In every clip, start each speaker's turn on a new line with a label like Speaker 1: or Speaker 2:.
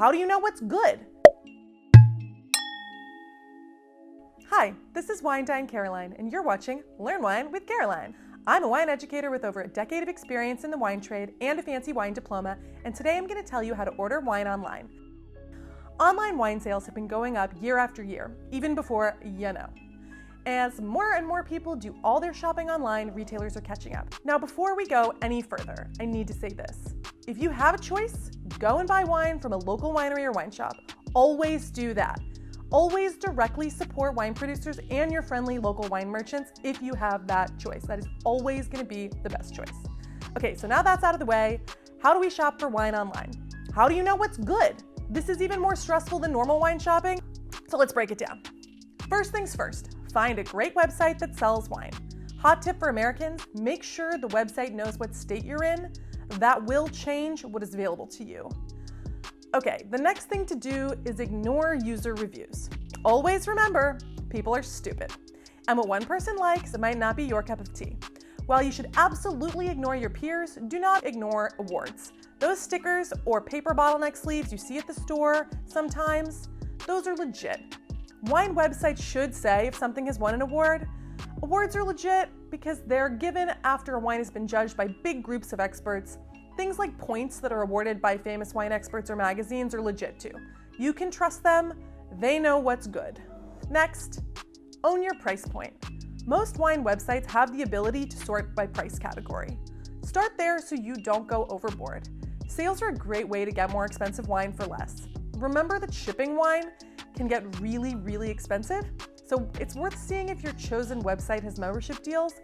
Speaker 1: How do you know what's good? Hi, this is Wine Dine Caroline, and you're watching Learn Wine with Caroline. I'm a wine educator with over a decade of experience in the wine trade and a fancy wine diploma, and today I'm going to tell you how to order wine online. Online wine sales have been going up year after year, even before you know. As more and more people do all their shopping online, retailers are catching up. Now, before we go any further, I need to say this. If you have a choice, go and buy wine from a local winery or wine shop. Always do that. Always directly support wine producers and your friendly local wine merchants if you have that choice. That is always going to be the best choice. Okay, so now that's out of the way, how do we shop for wine online? How do you know what's good? This is even more stressful than normal wine shopping, so let's break it down. First things first, find a great website that sells wine. Hot tip for Americans, make sure the website knows what state you're in. That will change what is available to you. Okay, the next thing to do is ignore user reviews. Always remember, people are stupid. And what one person likes, it might not be your cup of tea. While you should absolutely ignore your peers, do not ignore awards. Those stickers or paper bottleneck sleeves you see at the store sometimes, those are legit. Wine websites should say if something has won an award. Awards are legit because they're given after a wine has been judged by big groups of experts. Things like points that are awarded by famous wine experts or magazines are legit too. You can trust them, they know what's good. Next, own your price point. Most wine websites have the ability to sort by price category. Start there so you don't go overboard. Sales are a great way to get more expensive wine for less. Remember that shipping wine can get really, really expensive, so it's worth seeing if your chosen website has membership deals.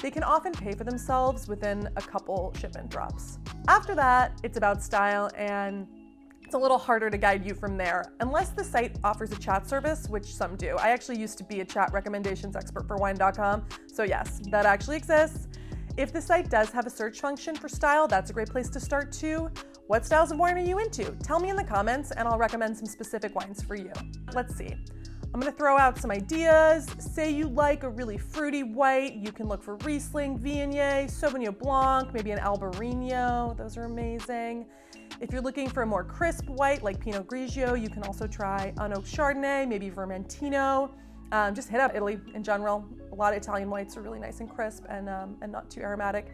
Speaker 1: They can often pay for themselves within a couple shipment drops. After that, it's about style, and it's a little harder to guide you from there, unless the site offers a chat service, which some do. I actually used to be a chat recommendations expert for wine.com, so yes, that actually exists. If the site does have a search function for style, that's a great place to start too. What styles of wine are you into? Tell me in the comments and I'll recommend some specific wines for you. Let's see. I'm gonna throw out some ideas. Say you like a really fruity white, you can look for Riesling, Viognier, Sauvignon Blanc, maybe an Albarino. Those are amazing. If you're looking for a more crisp white like Pinot Grigio, you can also try Unoaked Chardonnay, maybe Vermentino. Just hit up Italy in general. A lot of Italian whites are really nice and crisp and not too aromatic.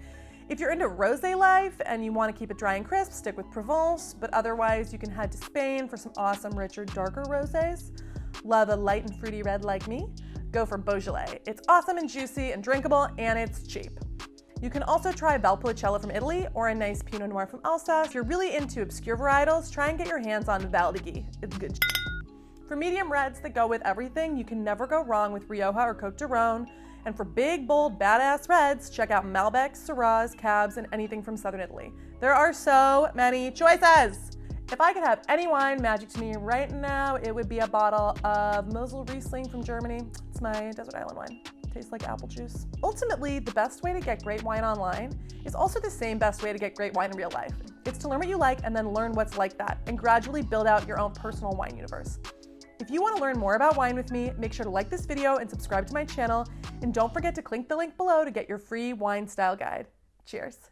Speaker 1: If you're into rosé life and you want to keep it dry and crisp, stick with Provence, but otherwise you can head to Spain for some awesome, richer, darker rosés. Love a light and fruity red like me? Go for Beaujolais. It's awesome and juicy and drinkable, and it's cheap. You can also try Valpolicella from Italy or a nice Pinot Noir from Alsace. If you're really into obscure varietals, try and get your hands on Val d'Aiguille. It's good. For medium reds that go with everything, you can never go wrong with Rioja or Côte d'Aron. And for big, bold, badass reds, check out Malbecs, Syrahs, Cabs, and anything from Southern Italy. There are so many choices. If I could have any wine magic to me right now, it would be a bottle of Mosel Riesling from Germany. It's my desert island wine. Tastes like apple juice. Ultimately, the best way to get great wine online is also the same best way to get great wine in real life. It's to learn what you like and then learn what's like that and gradually build out your own personal wine universe. If you want to learn more about wine with me, make sure to like this video and subscribe to my channel, and don't forget to click the link below to get your free wine style guide. Cheers.